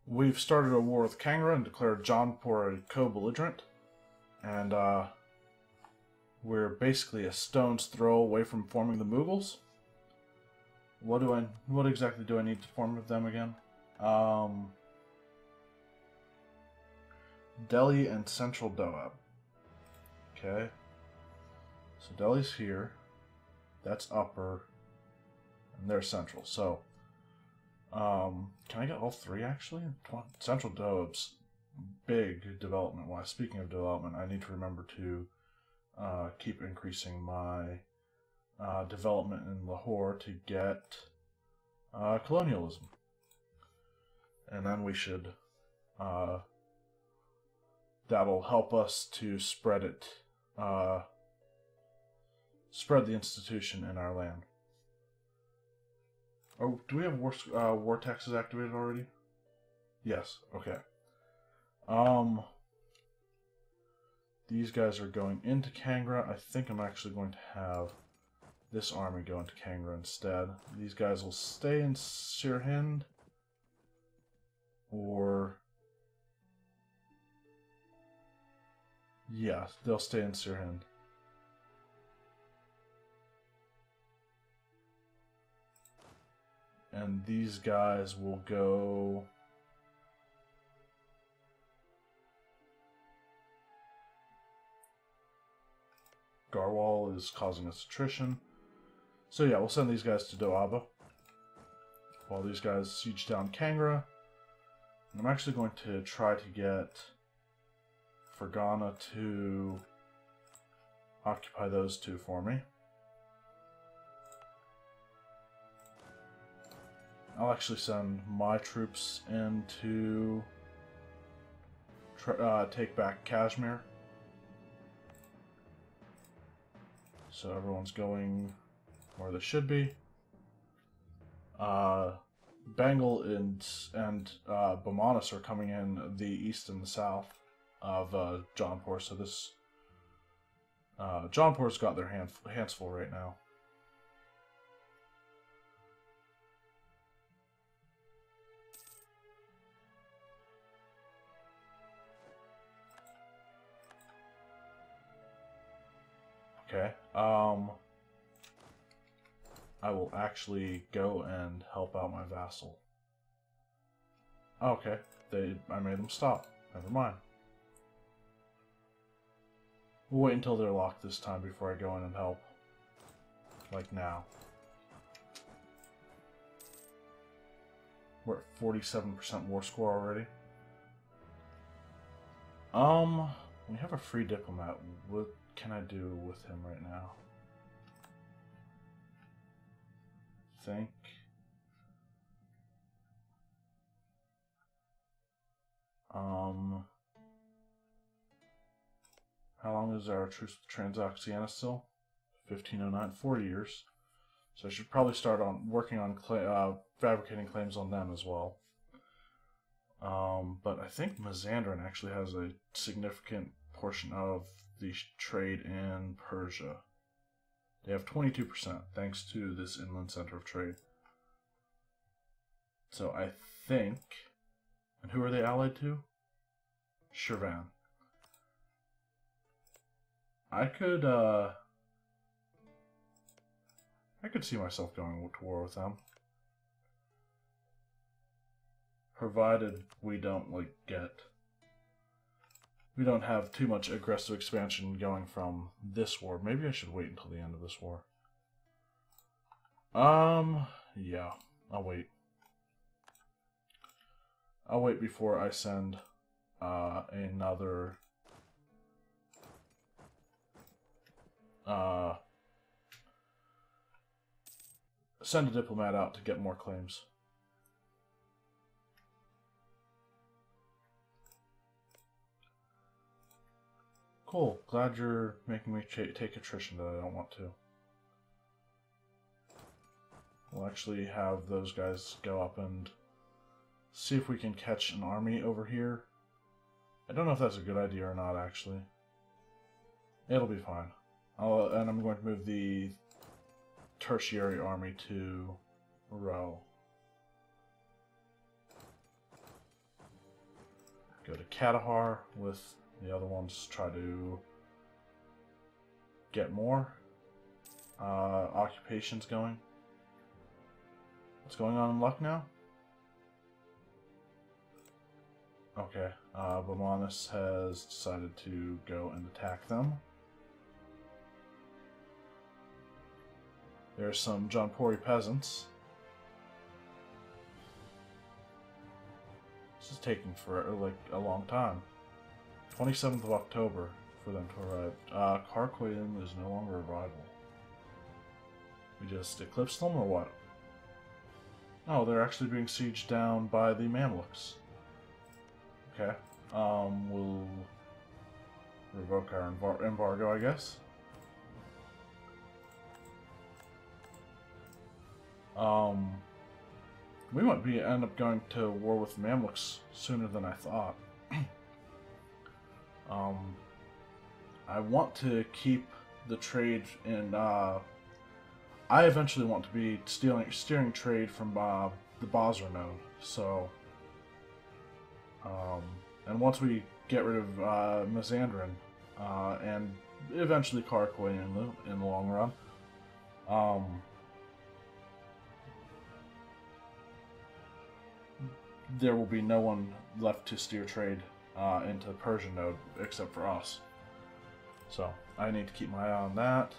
We've started a war with Kangra and declared Jaunpur a co-belligerent. And, we're basically a stone's throw away from forming the Mughals. What exactly do I need to form with them again? Delhi and Central Doab. Okay. So Delhi's here. That's upper. And they're central. So, can I get all three actually? Central Doab's big development-wise. Speaking of development, I need to remember to keep increasing my development in Lahore to get colonialism. And then we should that'll help us to spread it, spread the institution in our land. Oh, do we have war taxes activated already? Yes. Okay. These guys are going into Kangra. I think I'm actually going to have this army go into Kangra instead. These guys will stay in Sirhind, or yeah, they'll stay in Sirhind. And these guys will go... Garwal is causing us attrition. So yeah, we'll send these guys to Doaba, while these guys siege down Kangra. And I'm actually going to try to get Fergana to occupy those two for me. I'll actually send my troops in to take back Kashmir. So everyone's going where they should be. Bengal and Bamanas are coming in the east and the south of Jaunpur. So this Jaunpur's got their hands full right now. Okay, I will actually go and help out my vassal. Okay, I made them stop. Never mind. We'll wait until they're locked this time before I go in and help. Like now. We're at 47% war score already. We have a free diplomat. What can I do with him right now? Think. How long is our truce with Transoxiana still? 1509, 4 years. So I should probably start on working on fabricating claims on them as well. But I think Mazandaran actually has a significant portion of the trade in Persia. They have 22% thanks to this inland center of trade. So I think... And who are they allied to? Shirvan. I could see myself going to war with them. Provided we don't, we don't have too much aggressive expansion going from this war. Maybe I should wait until the end of this war. Yeah, I'll wait. I'll wait before I send another send a diplomat out to get more claims. Cool. Glad you're making me take attrition that I don't want to. We'll actually have those guys go up and see if we can catch an army over here. I don't know if that's a good idea or not, actually. It'll be fine. And I'm going to move the tertiary army to Row. Go to Katahar with the other ones. Try to get more occupations going. What's going on in Lucknow? Okay, Bomanis has decided to go and attack them. There's some Jaunpuri peasants. This is taking for like a long time. 27th of October for them to arrive. Karkoyen is no longer a rival. We just eclipsed them or what? Oh, they're actually being sieged down by the Mamluks. Okay. We'll revoke our embargo, I guess. We might end up going to war with the Mamluks sooner than I thought. I want to keep the trade in. I eventually want to be steering trade from the Basra node. So, and once we get rid of Mazandran, and eventually Karkoy in the long run, there will be no one left to steer trade into the Persian node except for us. So I need to keep my eye on that.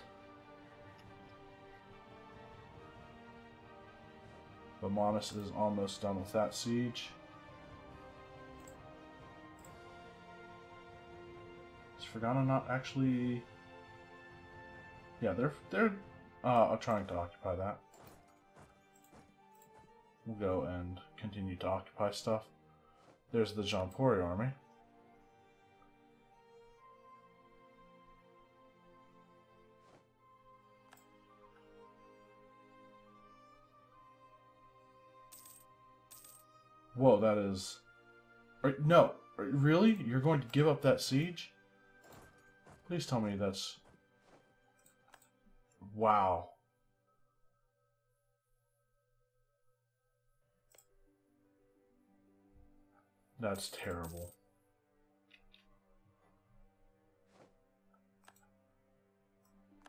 Bomanis is almost done with that siege. Is Fergana not actually? Yeah, they're trying to occupy that. We'll go and continue to occupy stuff. There's the Jaunpuri army. Whoa, that is... No, really? You're going to give up that siege? Please tell me that's... Wow. That's terrible.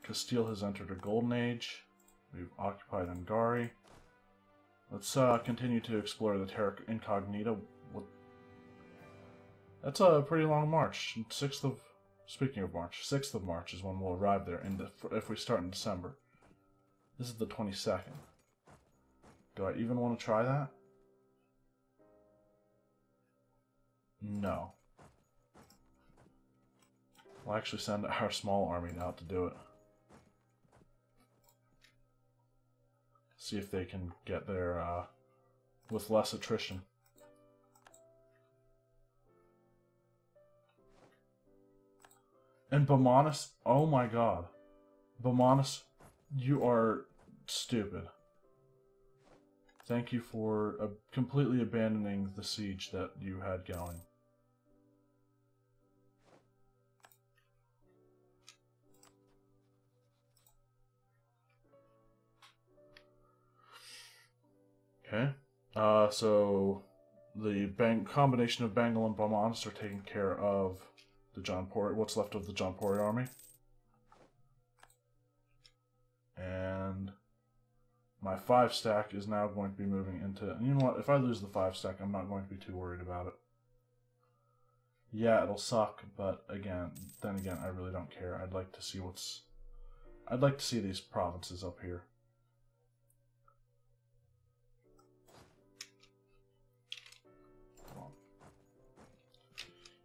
Castile has entered a golden age. We've occupied Angari. Let's continue to explore the Terra Incognita. That's a pretty long march. Speaking of March, 6th of March is when we'll arrive there. If we start in December, this is the 22nd. Do I even want to try that? No. We'll actually send our small army out to do it. See if they can get there with less attrition. And Bomanis, oh my god. Bomanis, you are stupid. Thank you for completely abandoning the siege that you had going. Okay. So the combination of Bengal and Bomanis are taking care of the Jaunpuri, what's left of the Jaunpuri army. And my 5-stack is now going to be moving into... And you know what? If I lose the 5-stack, I'm not going to be too worried about it. Yeah, it'll suck, but then again, I really don't care. I'd like to see I'd like to see these provinces up here.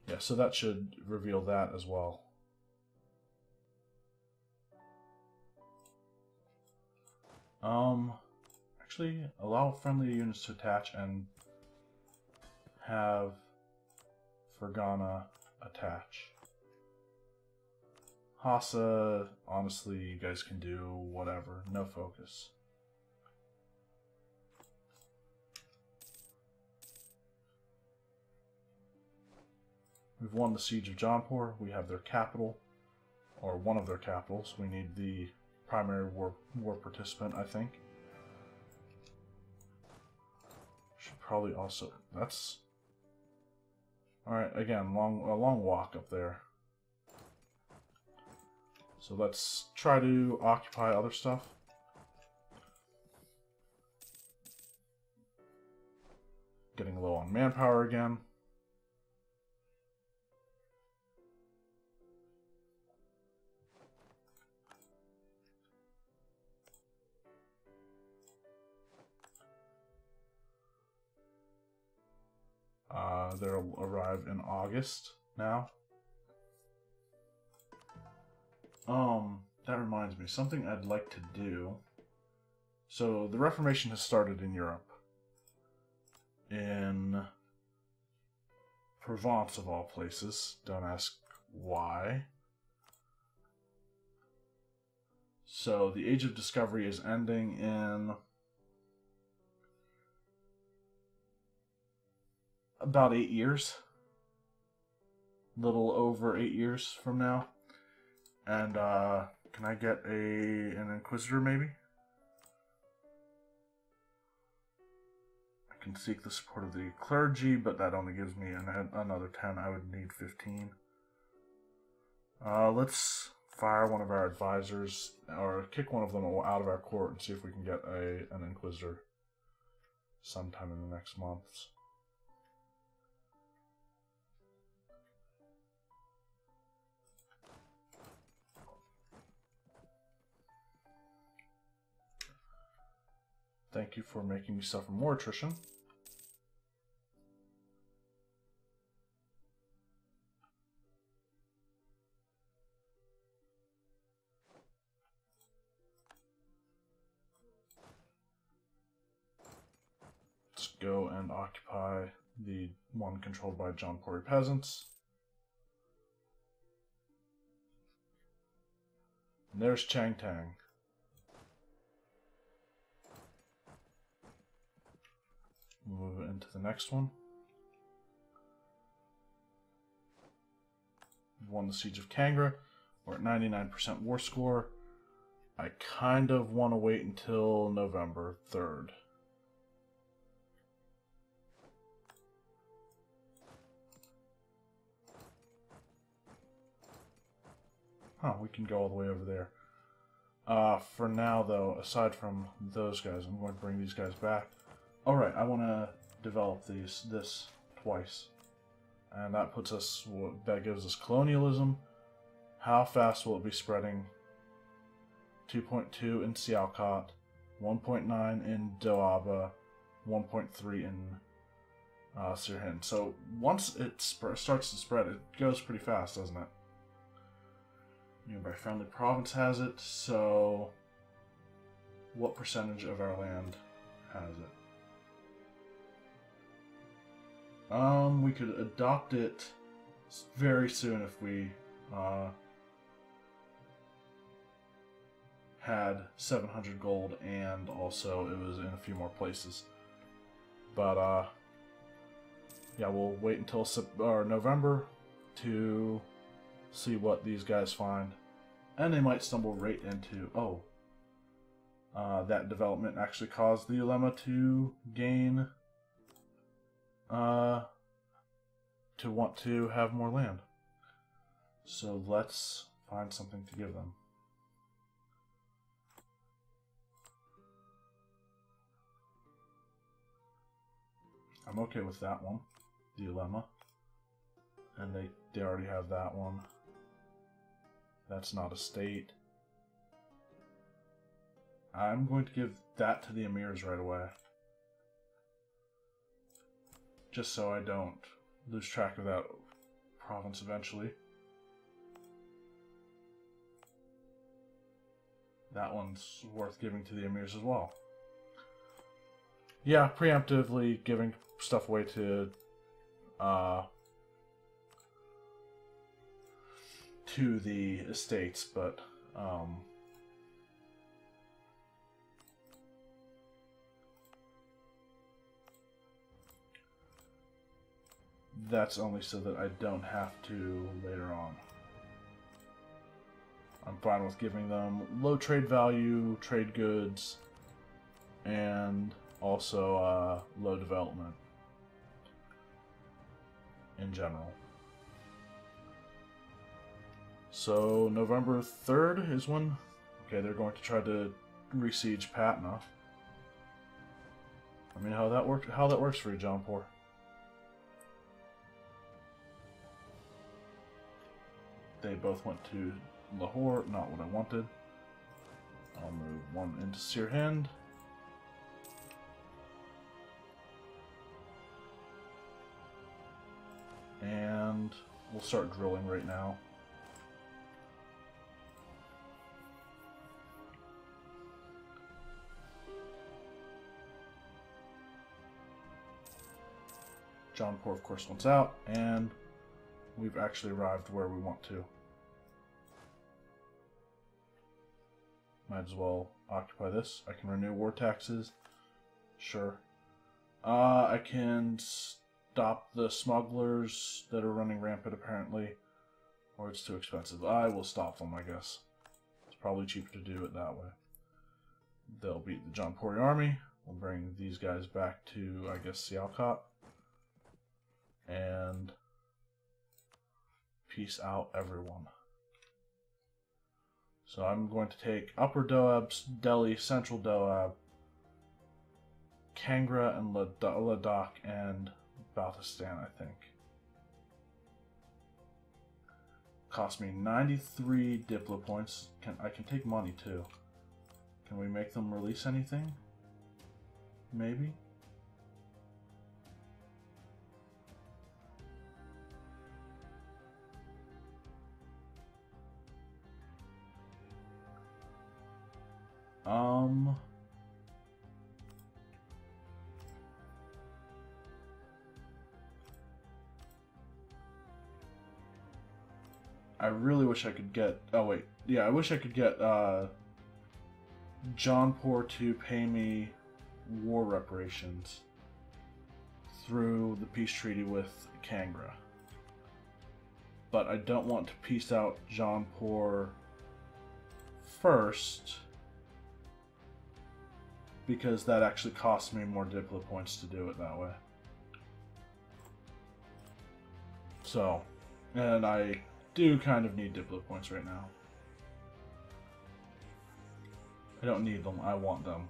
Yeah, so that should reveal that as well. Actually, allow friendly units to attach and have Fergana attach. Hassa, honestly, you guys can do whatever. No focus. We've won the Siege of Jaunpur. We have their capital, or one of their capitals. We need the primary war participant, I think. Should probably also... That's... Alright, again, a long walk up there. So let's try to occupy other stuff. Getting low on manpower again. They'll arrive in August now. That reminds me, something I'd like to do. So, the Reformation has started in Europe. In Provence, of all places. Don't ask why. So, the Age of Discovery is ending in about 8 years. Little over 8 years from now. And, can I get an Inquisitor, maybe? I can seek the support of the clergy, but that only gives me another 10. I would need 15. Let's fire one of our advisors, or kick one of them out of our court and see if we can get an Inquisitor sometime in the next months. Thank you for making me suffer more attrition. Let's go and occupy the one controlled by John Pori peasants. And there's Chang Tang. Move into the next one. We've won the Siege of Kangra. We're at 99% war score. I kind of want to wait until November 3rd. Huh, we can go all the way over there. For now, though, aside from those guys, I'm going to bring these guys back. Alright, I want to develop this twice. And that puts us, that gives us colonialism. How fast will it be spreading? 2.2 in Sialkot, 1.9 in Doaba, 1.3 in Sirhin. So once it starts to spread, it goes pretty fast, doesn't it? Nearby friendly province has it, so what percentage of our land has it? We could adopt it very soon if we had 700 gold, and also it was in a few more places. But yeah, we'll wait until November to see what these guys find, and they might stumble right into that development actually caused the Ulema to gain to want to have more land. So let's find something to give them. I'm okay with that one, the Ulema. And they already have that one. That's not a state. I'm going to give that to the Emirs right away. Just so I don't lose track of that province eventually. That one's worth giving to the Emirs as well. Yeah, preemptively giving stuff away to the estates, but that's only so that I don't have to later on. I'm fine with giving them low trade value, trade goods, and also low development. in general. So November 3rd is when... Okay, they're going to try to re-siege Patna. I mean, how that works for you, Jaunpur. They both went to Lahore, not what I wanted. I'll move one into Sirhind. And we'll start drilling right now. Jaunpur, of course, wants out, and we've actually arrived where we want to. Might as well occupy this. I can renew war taxes. Sure. I can stop the smugglers that are running rampant, apparently. Or it's too expensive. I will stop them, I guess. It's probably cheaper to do it that way. They'll beat the Jaunpuri army. We'll bring these guys back to, I guess, Sialkot. And peace out, everyone. So I'm going to take Upper Doab, Delhi, Central Doab, Kangra, and Ladakh, and Baltistan, I think. Cost me 93 Diplo points. I can take money too. Can we make them release anything? Maybe? I really wish I could get... Oh, wait. Yeah, I wish I could get Jaunpur to pay me war reparations through the peace treaty with Kangra. But I don't want to peace out Jaunpur first, because that actually costs me more Diplo points to do it that way. So, and I do kind of need Diplo points right now. I don't need them, I want them.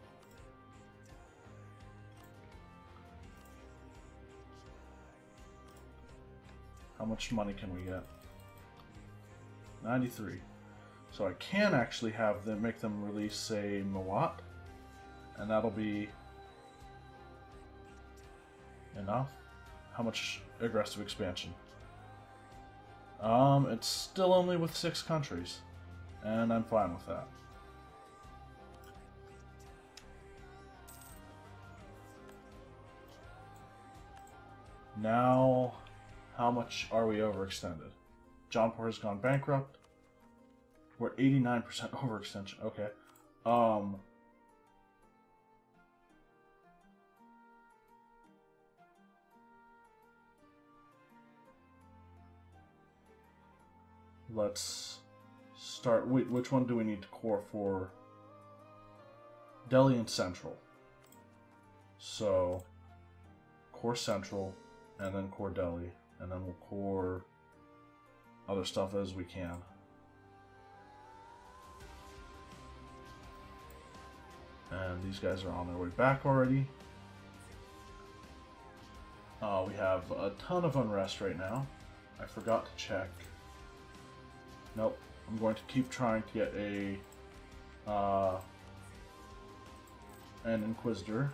How much money can we get? 93. So I can actually have them make them release, say, Mawat, and that'll be enough. How much aggressive expansion? It's still only with 6 countries, and I'm fine with that. Now, how much are we overextended? Jaunpur has gone bankrupt. We're 89% overextension. Okay. Let's start. Wait, which one do we need to core for? Delhi and Central. So, core Central, and then core Delhi, and then we'll core other stuff as we can. And these guys are on their way back already. We have a ton of unrest right now. I forgot to check. Nope. I'm going to keep trying to get an Inquisitor.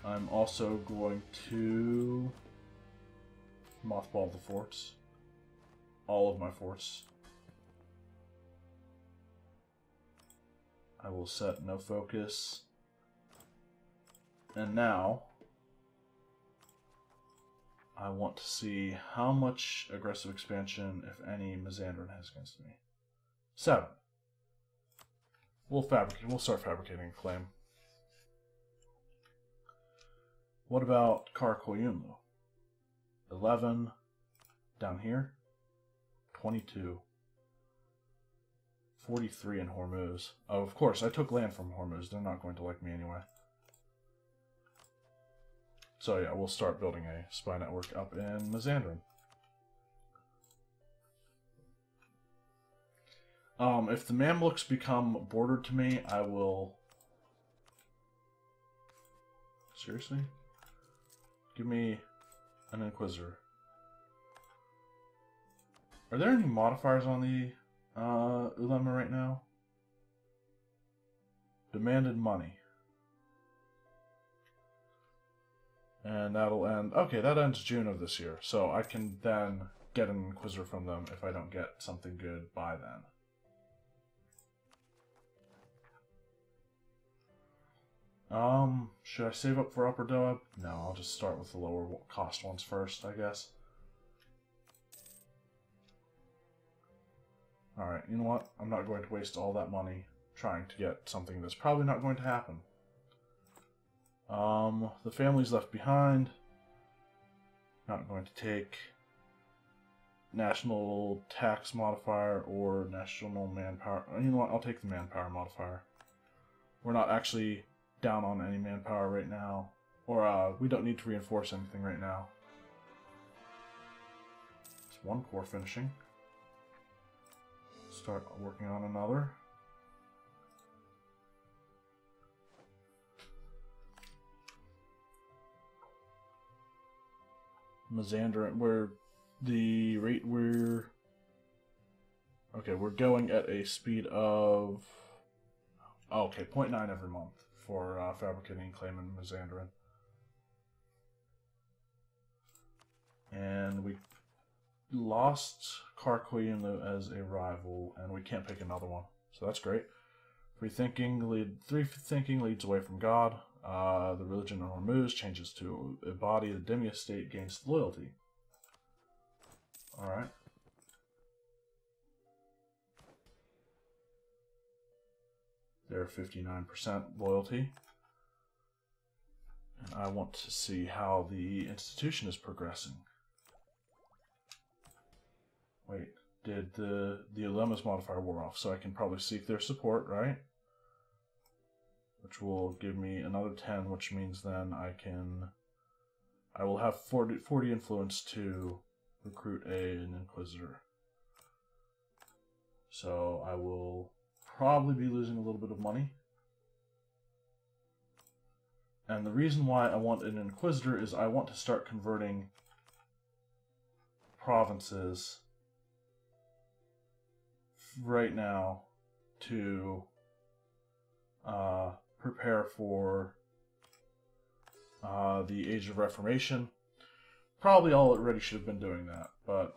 I'm also going to mothball the forts. All of my forts. I will set no focus. And now, I want to see how much aggressive expansion, if any, Mazandaran has against me. 7. We'll start fabricating a claim. What about Karakoyunlu? 11. Down here. 22. 43 in Hormuz. Oh, of course, I took land from Hormuz. They're not going to like me anyway. So yeah, we'll start building a spy network up in Mazandran. If the Mamluks become bordered to me, I will... Seriously? Give me an Inquisitor. Are there any modifiers on the Ulema right now? Demanded money. And that'll end... Okay, that ends June of this year. So I can then get an Inquisitor from them if I don't get something good by then. Should I save up for Upper Doab? No, I'll just start with the lower cost ones first, I guess. Alright, you know what? I'm not going to waste all that money trying to get something that's probably not going to happen. The families left behind. Not going to take national tax modifier or national manpower. You know what? I'll take the manpower modifier. We're not actually down on any manpower right now. Or, we don't need to reinforce anything right now. It's one core finishing. Start working on another. Mazandran, okay, we're going at a speed of, okay, 0.9 every month for fabricating and claiming Mazandran. And we lost Karkoyim as a rival, and we can't pick another one, so that's great. Free thinking leads away from God. The religion of Hormuz changes to embody the Dimia state, gains loyalty. Alright. They're 59% loyalty. And I want to see how the institution is progressing. Wait, did the Ulema's modifier wore off, so I can probably seek their support, right? Which will give me another 10, which means then I will have 40 influence to recruit an Inquisitor. So I will probably be losing a little bit of money. And the reason why I want an Inquisitor is I want to start converting provinces right now to prepare for the Age of Reformation. Probably already should have been doing that, but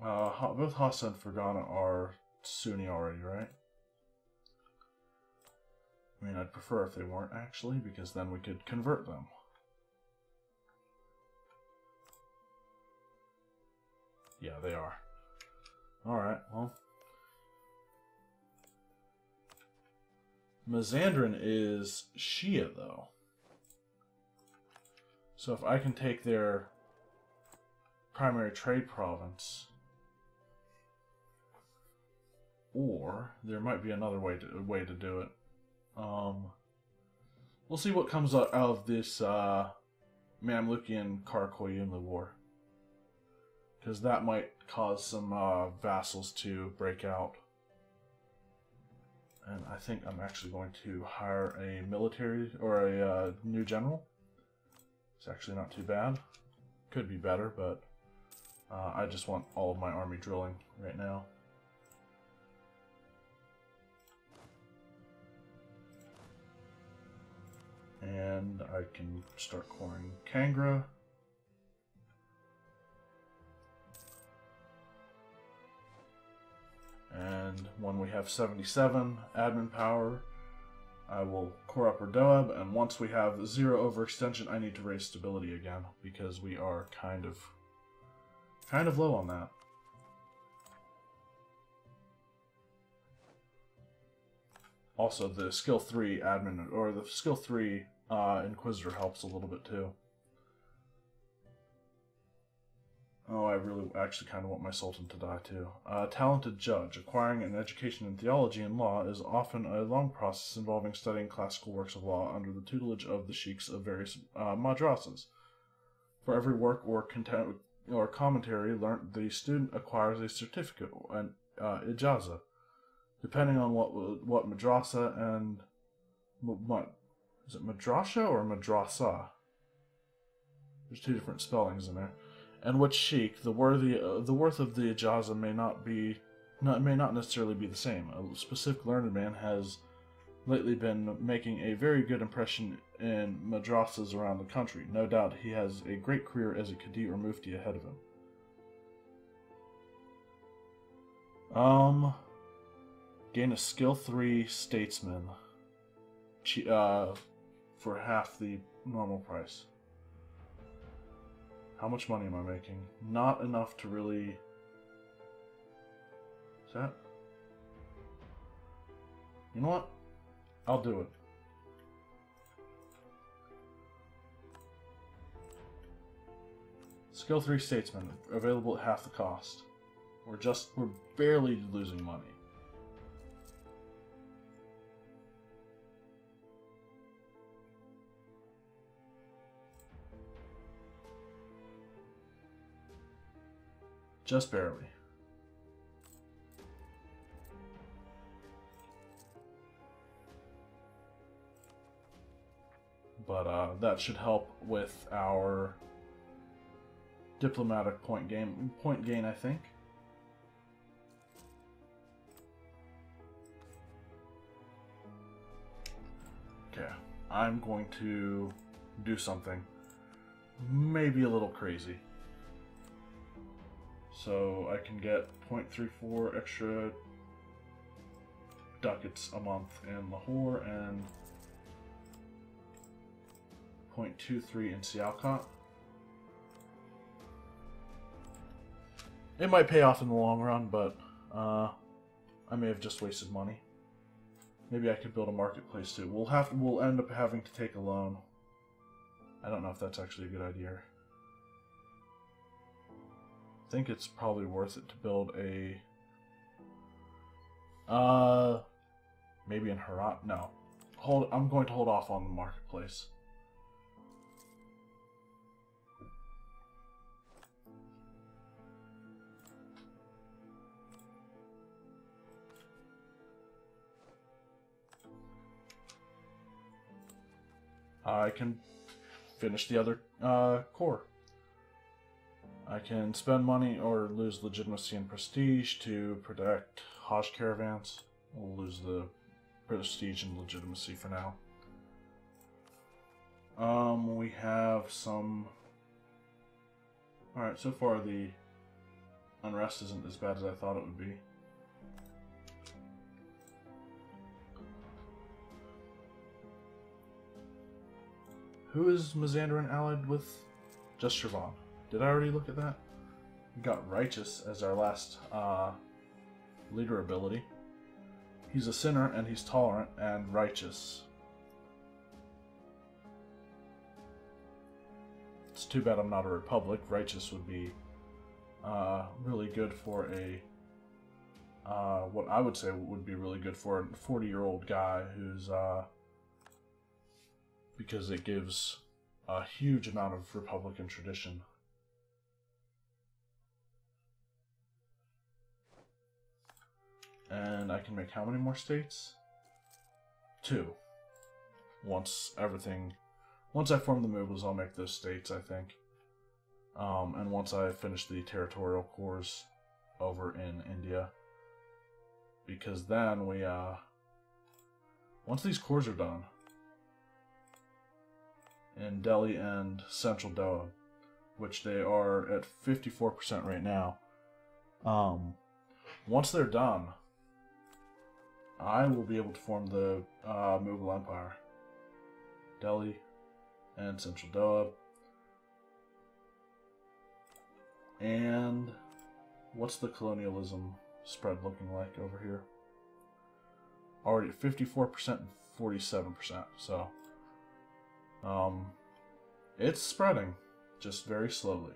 both Hassa and Fergana are Sunni already, right? I mean, I'd prefer if they weren't, actually, because then we could convert them. Yeah, they are. Alright, well. Mazandran is Shia, though. So if I can take their primary trade province, or there might be another way to do it. We'll see what comes out of this Mamlukian Karkoyimli war, because that might cause some vassals to break out. And I think I'm actually going to hire a military or a new general. It's actually not too bad. Could be better, but I just want all of my army drilling right now. And I can start coring Kangra. And when we have 77 admin power, I will core Upper Doab, and once we have 0 overextension, I need to raise stability again, because we are kind of low on that. Also, the skill 3 admin, or the skill 3 Inquisitor helps a little bit too. Oh, I really actually kind of want my sultan to die too. Talented judge. Acquiring an education in theology and law is often a long process involving studying classical works of law under the tutelage of the sheikhs of various madrasas. For every work or commentary learnt, the student acquires a certificate, an ijaza, depending on what madrasa and what is it, madrasha or madrasa? There's two different spellings in there. And which sheikh, the worth of the ijaza may not necessarily be the same. A specific learned man has lately been making a very good impression in madrasas around the country. No doubt he has a great career as a Qadi or Mufti ahead of him. Gain a skill 3 statesman for half the normal price. How much money am I making? Not enough to really... Is that... You know what? I'll do it. Skill 3 statesman, available at half the cost. We're barely losing money. Just barely. But that should help with our diplomatic point gain, I think. Okay, I'm going to do something maybe a little crazy. So I can get 0.34 extra ducats a month in Lahore and 0.23 in Sialkot. It might pay off in the long run, but I may have just wasted money. Maybe I could build a marketplace too. We'll end up having to take a loan. I don't know if that's actually a good idea. I think it's probably worth it to build a maybe in Herat. No, I'm going to hold off on the marketplace. I can finish the other core. I can spend money or lose legitimacy and prestige to protect Hajj caravans. We'll lose the prestige and legitimacy for now. We have some... Alright, so far the unrest isn't as bad as I thought it would be. Who is Mazandaran allied with? Just Shirvan. Did I already look at that? We got Righteous as our last leader ability. He's a sinner and he's tolerant and righteous. It's too bad I'm not a republic. Righteous would be really good for a what I would say would be really good for a 40-year-old guy who's because it gives a huge amount of Republican tradition. And I can make how many more states? 2. Once I form the Mughals, I'll make those states, I think. And once I finish the territorial cores over in India. Because then we, once these cores are done, in Delhi and Central Doha, which they are at 54% right now, once they're done, I will be able to form the Mughal Empire. Delhi and Central Doha. And what's the colonialism spread looking like over here? Already at 54% and 47%. So, it's spreading, just very slowly.